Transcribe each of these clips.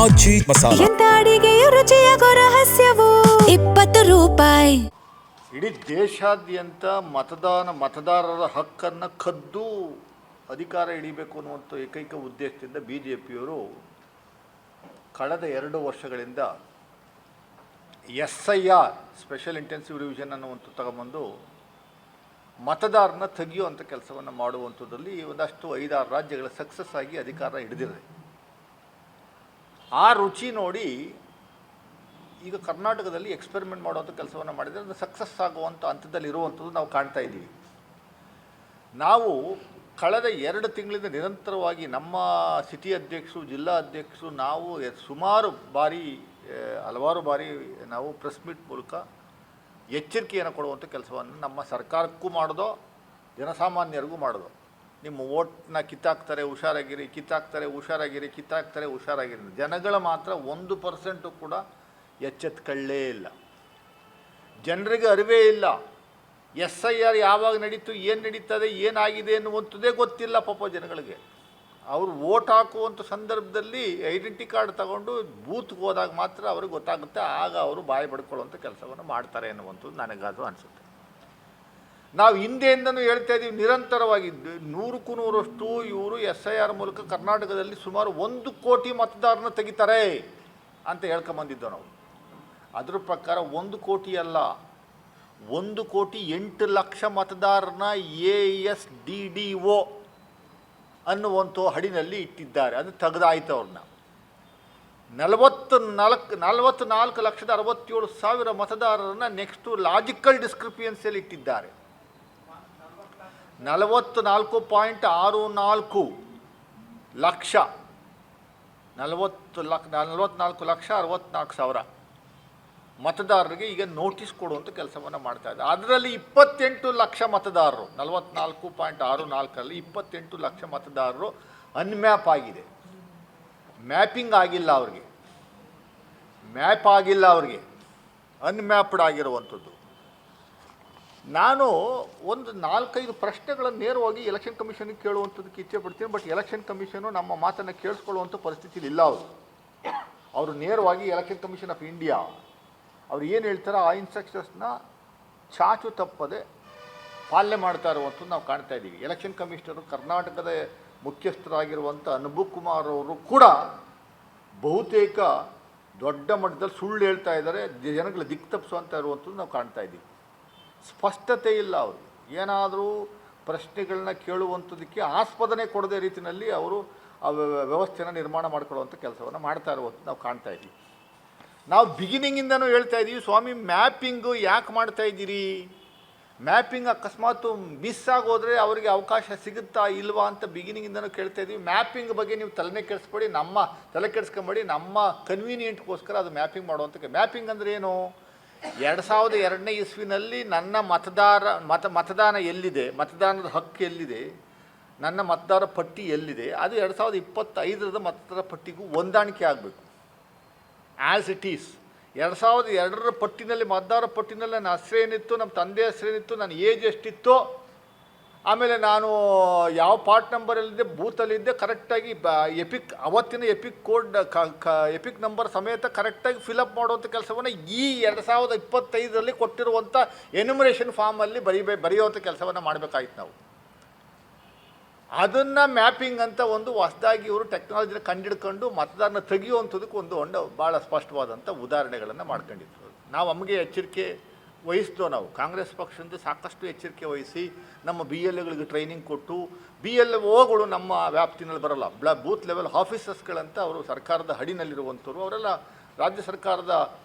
ಆಚಿ ಮಸಾಲ. ಎಂತ ಅಡಿಗೆಯ ರುಚಿಯಾಗೋ ರಹಸ್ಯವು 20 ರೂಪಾಯಿ. ಇಡೀ ದೇಶಾದ್ಯಂತ ಮತದಾರರ ಹಕ್ಕನ್ನು ಕದ್ದು ಅಧಿಕಾರ ಹಿಡಿಬೇಕು ಅನ್ನುವಂಥ ಏಕೈಕ ಉದ್ದೇಶದಿಂದ BJPಯವರು ಕಳೆದ 2 ವರ್ಷಗಳಿಂದ SIR ಸ್ಪೆಷಲ್ ಇಂಟೆನ್ಸಿವ್ ರಿವಿಷನ್ ಅನ್ನುವಂಥ ತಗೊಂಬಂದು ಮತದಾರನ ತೆಗೆಯುವಂಥ ಕೆಲಸವನ್ನು ಮಾಡುವಂಥದ್ದಲ್ಲಿ ಒಂದಷ್ಟು 5-6 ರಾಜ್ಯಗಳ ಸಕ್ಸಸ್ ಆಗಿ ಅಧಿಕಾರ ಹಿಡಿದಿದೆ. ಆ ರುಚಿ ನೋಡಿ ಈಗ ಕರ್ನಾಟಕದಲ್ಲಿ ಎಕ್ಸ್ಪೆರಿಮೆಂಟ್ ಮಾಡುವಂಥ ಕೆಲಸವನ್ನು ಮಾಡಿದರೆ ಅದು ಸಕ್ಸಸ್ ಆಗುವಂಥ ಹಂತದಲ್ಲಿ ಇರುವಂಥದ್ದು ನಾವು ಕಾಣ್ತಾ ಇದ್ದೀವಿ. ನಾವು ಕಳೆದ 2 ತಿಂಗಳಿಂದ ನಿರಂತರವಾಗಿ ನಮ್ಮ ಸಿಟಿ ಅಧ್ಯಕ್ಷರು, ಜಿಲ್ಲಾ ಅಧ್ಯಕ್ಷರು, ನಾವು ಹಲವಾರು ಬಾರಿ ನಾವು ಪ್ರೆಸ್ ಮೀಟ್ ಮೂಲಕ ಎಚ್ಚರಿಕೆಯನ್ನು ಕೊಡುವಂಥ ಕೆಲಸವನ್ನು ನಮ್ಮ ಸರ್ಕಾರಕ್ಕೂ ಮಾಡೋದು, ಜನಸಾಮಾನ್ಯರಿಗೂ ಮಾಡೋದು. ನಿಮ್ಮ ಓಟ್ನ ಕಿತ್ತಾಕ್ತಾರೆ, ಹುಷಾರಾಗಿರಿ, ಹುಷಾರಾಗಿರಿ. ಜನಗಳ ಮಾತ್ರ 1% ಕೂಡ ಎಚ್ಚೆತ್ಕೊಳ್ಳೇ ಇಲ್ಲ. ಜನರಿಗೆ ಅರಿವೇ ಇಲ್ಲ. SIR ಯಾವಾಗ ನಡೀತು, ಏನು ನಡೀತದೆ, ಏನಾಗಿದೆ ಅನ್ನುವಂಥದ್ದೇ ಗೊತ್ತಿಲ್ಲ ಪಾಪ ಜನಗಳಿಗೆ. ಅವರು ವೋಟ್ ಹಾಕುವಂಥ ಸಂದರ್ಭದಲ್ಲಿ ಐಡೆಂಟಿ ಕಾರ್ಡ್ ತಗೊಂಡು ಬೂತ್ಗೆ ಹೋದಾಗ ಮಾತ್ರ ಅವ್ರಿಗೆ ಗೊತ್ತಾಗುತ್ತೆ. ಆಗ ಅವರು ಬಾಯಿ ಬಡ್ಕೊಳ್ಳುವಂಥ ಕೆಲಸವನ್ನು ಮಾಡ್ತಾರೆ ಅನ್ನುವಂಥದ್ದು ನನಗಾದರೂ ಅನಿಸುತ್ತೆ. ನಾವು ಹಿಂದೆಯಿಂದನೂ ಹೇಳ್ತಾ ಇದ್ದೀವಿ ನಿರಂತರವಾಗಿ 100ಕ್ಕೂ 100ರಷ್ಟು ಇವರು SIR ಮೂಲಕ ಕರ್ನಾಟಕದಲ್ಲಿ ಸುಮಾರು 1 ಕೋಟಿ ಮತದಾರನ ತೆಗಿತಾರೆ ಅಂತ ಹೇಳ್ಕೊಂಬಂದಿದ್ದೋ ನಾವು. ಅದರ ಪ್ರಕಾರ 1 ಕೋಟಿ ಅಲ್ಲ, 1,08,00,000 ಮತದಾರನ ASDDO ಅನ್ನುವಂಥ ಹಡಿನಲ್ಲಿ ಇಟ್ಟಿದ್ದಾರೆ. ಅದು ತೆಗೆದಾಯ್ತು ಅವ್ರನ್ನ. 44,67,000 ಮತದಾರರನ್ನ ನೆಕ್ಸ್ಟು ಲಾಜಿಕಲ್ ಡಿಸ್ಕ್ರಿಪಿಯನ್ಸಿಯಲ್ಲಿ ಇಟ್ಟಿದ್ದಾರೆ. 44.64 ಲಕ್ಷ 44,64,000 ಮತದಾರರಿಗೆ ಈಗ ನೋಟಿಸ್ ಕೊಡುವಂಥ ಕೆಲಸವನ್ನು ಮಾಡ್ತಾ ಇದ್ದಾರೆ. ಅದರಲ್ಲಿ 28 ಲಕ್ಷ ಮತದಾರರು, 44.64ರಲ್ಲಿ 28 ಲಕ್ಷ ಮತದಾರರು ಅನ್ಮ್ಯಾಪ್ ಆಗಿದೆ. ಮ್ಯಾಪಿಂಗ್ ಆಗಿಲ್ಲ ಅವ್ರಿಗೆ, ಅನ್ಮ್ಯಾಪ್ಡ್ ಆಗಿರುವಂಥದ್ದು. ನಾನು ಒಂದು 4-5 ಪ್ರಶ್ನೆಗಳನ್ನು ನೇರವಾಗಿ ಎಲೆಕ್ಷನ್ ಕಮಿಷನ್ಗೆ ಕೇಳುವಂಥದ್ದಕ್ಕೆ ಇಚ್ಛೆ ಪಡ್ತೀನಿ. ಬಟ್ ಎಲೆಕ್ಷನ್ ಕಮಿಷನು ನಮ್ಮ ಮಾತನ್ನು ಕೇಳಿಸ್ಕೊಳ್ಳುವಂಥ ಪರಿಸ್ಥಿತಿಲಿ ಇಲ್ಲ. ಅವರು ನೇರವಾಗಿ ಎಲೆಕ್ಷನ್ ಕಮಿಷನ್ ಆಫ್ ಇಂಡಿಯಾ ಅವ್ರು ಏನು ಹೇಳ್ತಾರೆ ಆ ಇನ್ಸ್ಟ್ರಕ್ಷನ್ಸ್ನ ಚಾಚು ತಪ್ಪದೆ ಪಾಲನೆ ಮಾಡ್ತಾ ಇರುವಂಥದ್ದು ನಾವು ಕಾಣ್ತಾ ಇದ್ದೀವಿ. ಎಲೆಕ್ಷನ್ ಕಮಿಷನರು ಕರ್ನಾಟಕದ ಮುಖ್ಯಸ್ಥರಾಗಿರುವಂಥ ಅನುಭವ್ ಕುಮಾರ್ ಅವರು ಕೂಡ ಬಹುತೇಕ ದೊಡ್ಡ ಮಟ್ಟದಲ್ಲಿ ಸುಳ್ಳು ಹೇಳ್ತಾ ಇದ್ದಾರೆ, ಜನಗಳ ದಿಕ್ಕು ತಪ್ಪಿಸುವಂತ ಇರುವಂಥದ್ದು ನಾವು ಕಾಣ್ತಾ ಇದ್ದೀವಿ. ಸ್ಪಷ್ಟತೆ ಇಲ್ಲ. ಅವರು ಏನಾದರೂ ಪ್ರಶ್ನೆಗಳನ್ನ ಕೇಳುವಂಥದ್ದಕ್ಕೆ ಆಸ್ಪದನೆ ಕೊಡದೇ ರೀತಿಯಲ್ಲಿ ಅವರು ಆ ವ್ಯವಸ್ಥೆಯನ್ನು ನಿರ್ಮಾಣ ಮಾಡಿಕೊಳ್ಳುವಂಥ ಕೆಲಸವನ್ನು ಮಾಡ್ತಾ ಇರುವಂಥದ್ದು ನಾವು ಕಾಣ್ತಾ ಇದ್ದೀವಿ. ನಾವು ಬಿಗಿನಿಂಗಿಂದನೂ ಹೇಳ್ತಾ ಇದ್ದೀವಿ, ಸ್ವಾಮಿ ಮ್ಯಾಪಿಂಗು ಯಾಕೆ ಮಾಡ್ತಾ ಇದ್ದೀರಿ, ಮ್ಯಾಪಿಂಗ್ ಅಕಸ್ಮಾತ್ ಮಿಸ್ ಆಗೋದ್ರೆ ಅವರಿಗೆ ಅವಕಾಶ ಸಿಗುತ್ತಾ ಇಲ್ವಾ ಅಂತ ಬಿಗಿನಿಂಗಿಂದನೂ ಕೇಳ್ತಾ ಇದ್ದೀವಿ. ಮ್ಯಾಪಿಂಗ್ ಬಗ್ಗೆ ನೀವು ತಲೆ ಕೆಡಿಸ್ಕೊಂಬೇಡಿ, ನಮ್ಮ ಕನ್ವೀನಿಯೆಂಟ್ಗೋಸ್ಕರ ಅದು ಮ್ಯಾಪಿಂಗ್ ಮಾಡುವಂಥ. ಮ್ಯಾಪಿಂಗ್ ಅಂದರೆ ಏನು? 2002ನೇ ಇಸ್ವಿನಲ್ಲಿ ನನ್ನ ಮತದಾನ ಎಲ್ಲಿದೆ, ಮತದಾನದ ಹಕ್ಕು ಎಲ್ಲಿದೆ, ನನ್ನ ಮತದಾರ ಪಟ್ಟಿ ಎಲ್ಲಿದೆ, ಅದು 2025ರ ಮತದಾರ ಪಟ್ಟಿಗೂ ಹೊಂದಾಣಿಕೆ ಆಗಬೇಕು. ಆ್ಯಸ್ ಇಟ್ ಈಸ್ 2002ರ ಪಟ್ಟಿನಲ್ಲಿ, ಮತದಾರ ಪಟ್ಟಿನಲ್ಲಿ ನನ್ನ ಹೆಸರು ಏನಿತ್ತು, ನಮ್ಮ ತಂದೆ ಹೆಸರು ಏನಿತ್ತು, ನನ್ನ ಏಜ್ ಎಷ್ಟಿತ್ತು, ಆಮೇಲೆ ನಾನು ಯಾವ ಪಾರ್ಟ್ ನಂಬರಲ್ಲಿದ್ದೆ, ಬೂತಲ್ಲಿದ್ದೆ, ಕರೆಕ್ಟಾಗಿ ಅವತ್ತಿನ ಎಪಿಕ್ ನಂಬರ್ ಸಮೇತ ಕರೆಕ್ಟಾಗಿ ಫಿಲಪ್ ಮಾಡುವಂಥ ಕೆಲಸವನ್ನು ಈ 2025ರಲ್ಲಿ ಕೊಟ್ಟಿರುವಂಥ ಎನ್ಯುಮರೇಷನ್ ಫಾರ್ಮಲ್ಲಿ ಬರೆಯುವಂಥ ಕೆಲಸವನ್ನು ಮಾಡಬೇಕಾಗಿತ್ತು ನಾವು. ಅದನ್ನು ಮ್ಯಾಪಿಂಗ್ ಅಂತ ಒಂದು ಹೊಸದಾಗಿ ಇವರು ಟೆಕ್ನಾಲಜಿನ ಕಂಡಿಡ್ಕೊಂಡು ಮತದಾರನ ತೆಗೆಯುವಂಥದಕ್ಕೆ ಒಂದು ಭಾಳ ಸ್ಪಷ್ಟವಾದಂಥ ಉದಾಹರಣೆಗಳನ್ನು ಮಾಡ್ಕೊಂಡಿದ್ರು. ನಾವು ನಮಗೆ ಎಚ್ಚರಿಕೆ ವಹಿಸಿದೋ. ನಾವು ಕಾಂಗ್ರೆಸ್ ಪಕ್ಷದಿಂದ ಸಾಕಷ್ಟು ಎಚ್ಚರಿಕೆ ವಹಿಸಿ ನಮ್ಮ BLOಗಳಿಗೆ ಟ್ರೈನಿಂಗ್ ಕೊಟ್ಟು, BLOಗಳು ನಮ್ಮ ವ್ಯಾಪ್ತಿನಲ್ಲಿ ಬರೋಲ್ಲ, ಬೂತ್ ಲೆವೆಲ್ ಆಫೀಸರ್ಸ್ಗಳಂತ ಅವರು ಸರ್ಕಾರದ ಹಡಿನಲ್ಲಿರುವಂಥವ್ರು, ಅವರೆಲ್ಲ ರಾಜ್ಯ ಸರ್ಕಾರದ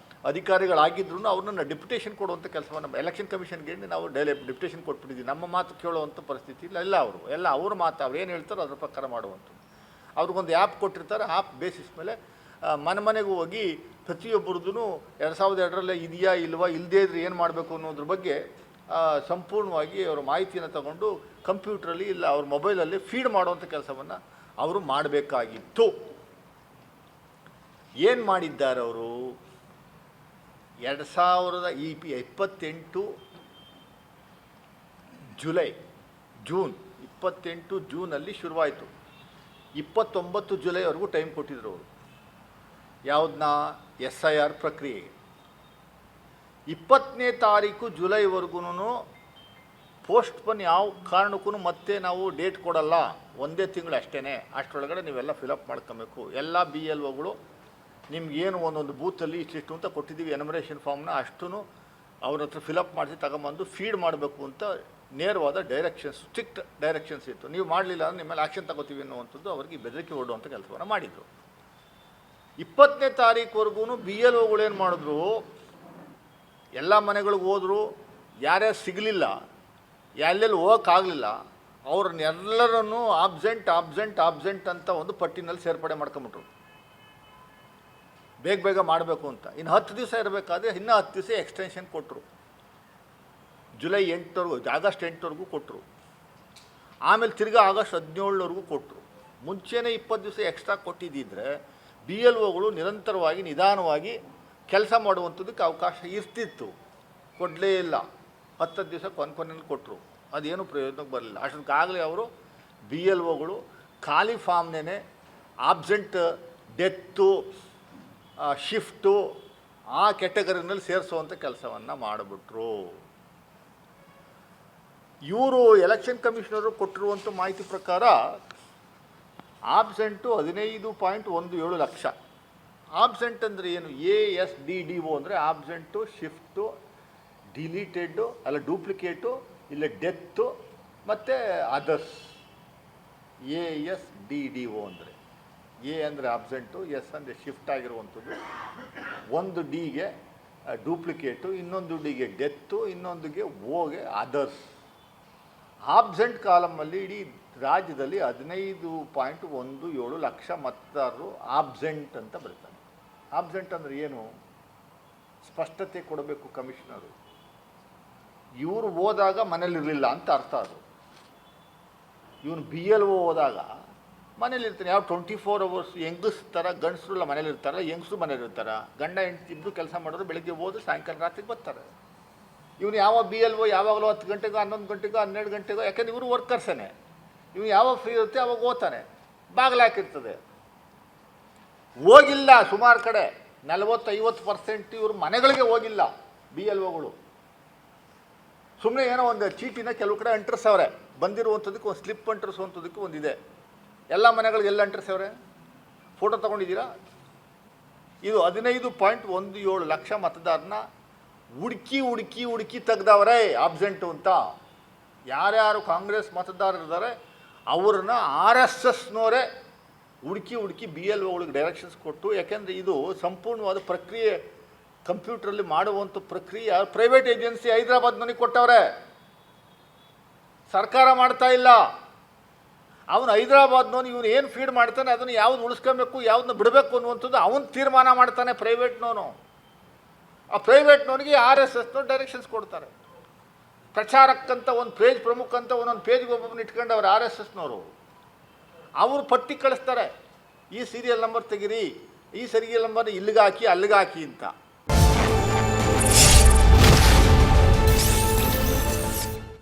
ಅಧಿಕಾರಿಗಳಾಗಿದ್ರೂ ಅವ್ರನ್ನ ಡೆಪ್ಯುಟೇಷನ್ ಕೊಡುವಂಥ ಕೆಲಸವನ್ನು ಎಲೆಕ್ಷನ್ ಕಮಿಷನ್ಗೆ ನಾವು ಡೆಪ್ಯುಟೇಷನ್ ಕೊಟ್ಬಿಟ್ಟಿದ್ದೀವಿ. ನಮ್ಮ ಮಾತು ಕೇಳುವಂಥ ಪರಿಸ್ಥಿತಿ ಇಲ್ಲ. ಎಲ್ಲ ಅವ್ರ ಮಾತು ಅವ್ರು ಏನು ಹೇಳ್ತಾರೋ ಅದ್ರ ಪ್ರಕಾರ ಮಾಡುವಂಥದ್ದು. ಅವ್ರಿಗೊಂದು ಆ್ಯಪ್ ಕೊಟ್ಟಿರ್ತಾರೆ. ಆ್ಯಪ್ ಬೇಸಿಸ್ ಮೇಲೆ ಮನೆಗೆ ಹೋಗಿ ಪ್ರತಿಯೊಬ್ಬರದ್ದು 2002ರಲ್ಲೇ ಇದೆಯಾ ಇಲ್ವಾ, ಇಲ್ಲದೇ ಇದ್ರೆ ಏನು ಮಾಡಬೇಕು ಅನ್ನೋದ್ರ ಬಗ್ಗೆ ಸಂಪೂರ್ಣವಾಗಿ ಅವರ ಮಾಹಿತಿಯನ್ನು ತಗೊಂಡು ಕಂಪ್ಯೂಟ್ರಲ್ಲಿ ಇಲ್ಲ ಅವ್ರ ಮೊಬೈಲಲ್ಲಿ ಫೀಡ್ ಮಾಡುವಂಥ ಕೆಲಸವನ್ನು ಅವರು ಮಾಡಬೇಕಾಗಿತ್ತು. ಏನು ಮಾಡಿದ್ದಾರೆ ಅವರು? 2028 ಜೂನ್ 28 ಜೂನಲ್ಲಿ ಶುರುವಾಯಿತು. 29 ಜುಲೈವರೆಗೂ ಟೈಮ್ ಕೊಟ್ಟಿದ್ರು ಅವರು. ಯಾವುದನ್ನ SIR ಪ್ರಕ್ರಿಯೆಗೆ 20ನೇ ತಾರೀಕು ಜುಲೈವರೆಗೂ ಪೋಸ್ಟ್ಪೋನ್ ಯಾವ ಕಾರಣಕ್ಕೂ ಮತ್ತೆ ನಾವು ಡೇಟ್ ಕೊಡಲ್ಲ, ಒಂದೇ ತಿಂಗಳು ಅಷ್ಟೇ, ಅಷ್ಟರೊಳಗಡೆ ನೀವೆಲ್ಲ ಫಿಲಪ್ ಮಾಡ್ಕೊಬೇಕು. ಎಲ್ಲ BLOಗಳು ನಿಮ್ಗೇನು ಒಂದೊಂದು ಬೂತಲ್ಲಿ ಇಷ್ಟಿಷ್ಟು ಅಂತ ಕೊಟ್ಟಿದ್ದೀವಿ ಎನಮರೇಷನ್ ಫಾರ್ಮ್ನ, ಅಷ್ಟೂ ಅವ್ರ ಹತ್ರ ಫಿಲಪ್ ಮಾಡಿಸಿ ತಗೊಂಬಂದು ಫೀಡ್ ಮಾಡಬೇಕು ಅಂತ ನೇರವಾದ ಡೈರೆಕ್ಷನ್ಸ್, ಸ್ಟ್ರಿಕ್ಟ್ ಡೈರೆಕ್ಷನ್ಸ್ ಇತ್ತು. ನೀವು ಮಾಡಲಿಲ್ಲ ಅಂದರೆ ನಿಮ್ಮ ಮೇಲೆ ಆ್ಯಕ್ಷನ್ ತಗೋತೀವಿ ಅನ್ನುವಂಥದ್ದು ಅವರಿಗೆ ಬೆದರಿಕೆ ಹೊರಡುವಂಥ ಕೆಲಸವನ್ನು ಮಾಡಿದರು. 20ನೇ ತಾರೀಕುವರೆಗೂ BLOಗಳೇನು ಮಾಡಿದ್ರು, ಎಲ್ಲ ಮನೆಗಳಿಗೆ ಹೋದರು, ಯಾರ್ಯಾರು ಸಿಗಲಿಲ್ಲ, ಎಲ್ಲೆಲ್ಲಿ ಹೋಗೋಕ್ಕಾಗಲಿಲ್ಲ, ಅವ್ರನ್ನೆಲ್ಲರನ್ನು ಆಬ್ಸೆಂಟ್ ಅಂತ ಒಂದು ಪಟ್ಟಿನಲ್ಲಿ ಸೇರ್ಪಡೆ ಮಾಡ್ಕೊಂಬಿಟ್ರು. ಬೇಗ ಮಾಡಬೇಕು ಅಂತ. ಇನ್ನು 10 ದಿವಸ ಇರಬೇಕಾದ್ರೆ ಇನ್ನೂ 10 ದಿವಸ ಎಕ್ಸ್ಟೆನ್ಷನ್ ಕೊಟ್ಟರು. ಜುಲೈ 8ವರೆಗೂ, ಆಗಸ್ಟ್ 8ವರೆಗೂ ಕೊಟ್ಟರು. ಆಮೇಲೆ ತಿರ್ಗಾ ಆಗಸ್ಟ್ 17ವರೆಗೂ ಕೊಟ್ಟರು. ಮುಂಚೆನೇ 20 ದಿವಸ ಎಕ್ಸ್ಟ್ರಾ ಕೊಟ್ಟಿದ್ದಿದ್ರೆ BLOಗಳು ನಿರಂತರವಾಗಿ ನಿಧಾನವಾಗಿ ಕೆಲಸ ಮಾಡುವಂಥದ್ದಕ್ಕೆ ಅವಕಾಶ ಇರ್ತಿತ್ತು. ಕೊಡಲೇ ಇಲ್ಲ. 10 ದಿವಸ ಕೊನೆಯಲ್ಲಿ ಕೊಟ್ಟರು. ಅದೇನು ಪ್ರಯೋಜನಕ್ಕೆ ಬರಲಿಲ್ಲ. ಅಷ್ಟೊತ್ತಿಗಾಗಲೇ ಅವರು BLOಗಳು ಖಾಲಿ ಫಾರ್ಮ್ನೇ ಆಬ್ಸೆಂಟ್, ಡೆತ್ತು, ಶಿಫ್ಟು ಆ ಕ್ಯಾಟಗರಿನಲ್ಲಿ ಸೇರಿಸುವಂಥ ಕೆಲಸವನ್ನು ಮಾಡಿಬಿಟ್ರು. ಇವರು ಎಲೆಕ್ಷನ್ ಕಮಿಷನರು ಕೊಟ್ಟಿರುವಂಥ ಮಾಹಿತಿ ಪ್ರಕಾರ ಆಬ್ಸೆಂಟು 15.17 ಲಕ್ಷ. ಆಬ್ಸೆಂಟ್ ಅಂದರೆ ಏನು? ASDDO ಅಂದರೆ ಆಬ್ಸೆಂಟು, ಶಿಫ್ಟು, ಡಿಲೀಟೆಡ್ಡು ಅಲ್ಲ ಡೂಪ್ಲಿಕೇಟು, ಇಲ್ಲ ಡೆತ್ತು ಮತ್ತು ಅದರ್ಸ್. ASDDO ಅಂದರೆ A ಅಂದರೆ ಆಬ್ಸೆಂಟು, S ಅಂದರೆ ಶಿಫ್ಟ್ ಆಗಿರುವಂಥದ್ದು, ಒಂದು Dಗೆ ಡೂಪ್ಲಿಕೇಟು, ಇನ್ನೊಂದು Dಗೆ ಡೆತ್ತು, ಇನ್ನೊಂದುಗೆ Oಗೆ ಅದರ್ಸ್. ಆಬ್ಸೆಂಟ್ ಕಾಲಮಲ್ಲಿ ಇಡೀ ರಾಜ್ಯದಲ್ಲಿ 15.17 ಲಕ್ಷ ಮತದಾರರು ಆಬ್ಸೆಂಟ್ ಅಂತ ಬರೀತಾರೆ. ಆಬ್ಸೆಂಟ್ ಅಂದರೆ ಏನು? ಸ್ಪಷ್ಟತೆ ಕೊಡಬೇಕು ಕಮಿಷನರು. ಇವರು ಹೋದಾಗ ಮನೇಲಿರಲಿಲ್ಲ ಅಂತ ಅರ್ಥ. ಅದು ಇವನು BLO ಹೋದಾಗ ಮನೇಲಿರ್ತಾನೆ. ಯಾವ 24 hours ಹೆಂಗಸ್ ಥರ ಗಂಡಸರು ಎಲ್ಲ ಮನೇಲಿರ್ತಾರಲ್ಲ, ಹೆಂಗಸರು ಮನೇಲಿರ್ತಾರೆ. ಗಂಡ ಹೆಂಡತಿ ಇಬ್ಬರು ಕೆಲಸ ಮಾಡೋರು, ಬೆಳಗ್ಗೆ ಹೋದ್ರೆ ಸಾಯಂಕಾಲ ರಾತ್ರಿಗೆ ಬರ್ತಾರೆ. ಇವನು ಯಾವ BLO ಯಾವಾಗಲೂ 10 ಗಂಟೆಗೋ 11 ಗಂಟೆಗೋ 12 ಗಂಟೆಗೋ, ಯಾಕೆಂದ್ರೆ ಇವರು ವರ್ಕರ್ಸೇ. ಇವನು ಯಾವಾಗ ಫ್ರೀ ಇರುತ್ತೆ ಅವಾಗ ಹೋಗ್ತಾನೆ. ಬಾಗಿಲು ಹಾಕಿರ್ತದೆ. ಹೋಗಿಲ್ಲ ಸುಮಾರು ಕಡೆ 40-50% ಇವರು ಮನೆಗಳಿಗೆ ಹೋಗಿಲ್ಲ BLOಗಳು. ಸುಮ್ಮನೆ ಏನೋ ಒಂದು ಚೀಟಿನ ಕೆಲವು ಕಡೆ ಅಂಟಿಸವ್ರೆ. ಬಂದಿರುವಂಥದ್ದಕ್ಕೆ ಒಂದು ಸ್ಲಿಪ್ ಅಂಟಿಸುವಂಥದ್ದಕ್ಕೆ ಒಂದಿದೆ. ಎಲ್ಲ ಮನೆಗಳಿಗೆ ಎಲ್ಲ ಅಂಟಿಸವ್ರೆ. ಫೋಟೋ ತೊಗೊಂಡಿದ್ದೀರಾ? ಇದು 15.17 ಲಕ್ಷ ಮತದಾರನ ಹುಡುಕಿ ತೆಗ್ದವ್ರೆ ಆಬ್ಸೆಂಟು ಅಂತ. ಯಾರ್ಯಾರು ಕಾಂಗ್ರೆಸ್ ಮತದಾರರಿದ್ದಾರೆ ಅವ್ರನ್ನ RSSನವರೇ ಹುಡುಕಿ BLOಗಳಿಗೆ ಡೈರೆಕ್ಷನ್ಸ್ ಕೊಟ್ಟು, ಯಾಕೆಂದರೆ ಇದು ಸಂಪೂರ್ಣವಾದ ಪ್ರಕ್ರಿಯೆ, ಕಂಪ್ಯೂಟ್ರಲ್ಲಿ ಮಾಡುವಂಥ ಪ್ರಕ್ರಿಯೆ ಪ್ರೈವೇಟ್ ಏಜೆನ್ಸಿ ಹೈದರಾಬಾದ್ನವನಿಗೆ ಕೊಟ್ಟವ್ರೆ. ಸರ್ಕಾರ ಮಾಡ್ತಾ ಇಲ್ಲ. ಅವನು ಹೈದರಾಬಾದ್ನವನು ಇವನು ಏನು ಫೀಡ್ ಮಾಡ್ತಾನೆ ಅದನ್ನು ಯಾವ್ದು ಉಳಿಸ್ಕೊಬೇಕು ಯಾವ್ದನ್ನ ಬಿಡಬೇಕು ಅನ್ನುವಂಥದ್ದು ಅವನು ತೀರ್ಮಾನ ಮಾಡ್ತಾನೆ, ಪ್ರೈವೇಟ್ನವನು. ಆ ಪ್ರೈವೇಟ್ನವನಿಗೆ RSSನವ್ರು ಡೈರೆಕ್ಷನ್ಸ್ ಕೊಡ್ತಾರೆ. ಪ್ರಚಾರಕ್ಕಂತ ಒಂದು ಪೇಜ್ ಪ್ರಮುಖ ಅಂತ ಒಂದೊಂದು ಪೇಜ್ಗೆ ಒಬ್ಬೊಬ್ಬನ ಇಟ್ಕೊಂಡವ್ರು RSSನವರು. ಅವರು ಪಟ್ಟಿ ಕಳಿಸ್ತಾರೆ, ಈ ಸೀರಿಯಲ್ ನಂಬರ್ ತೆಗಿರಿ, ಈ ಸೀರಿಯಲ್ ನಂಬರ್ ಇಲ್ಲಿಗೆ ಹಾಕಿ ಅಲ್ಲಿಗೆ ಹಾಕಿ ಅಂತ.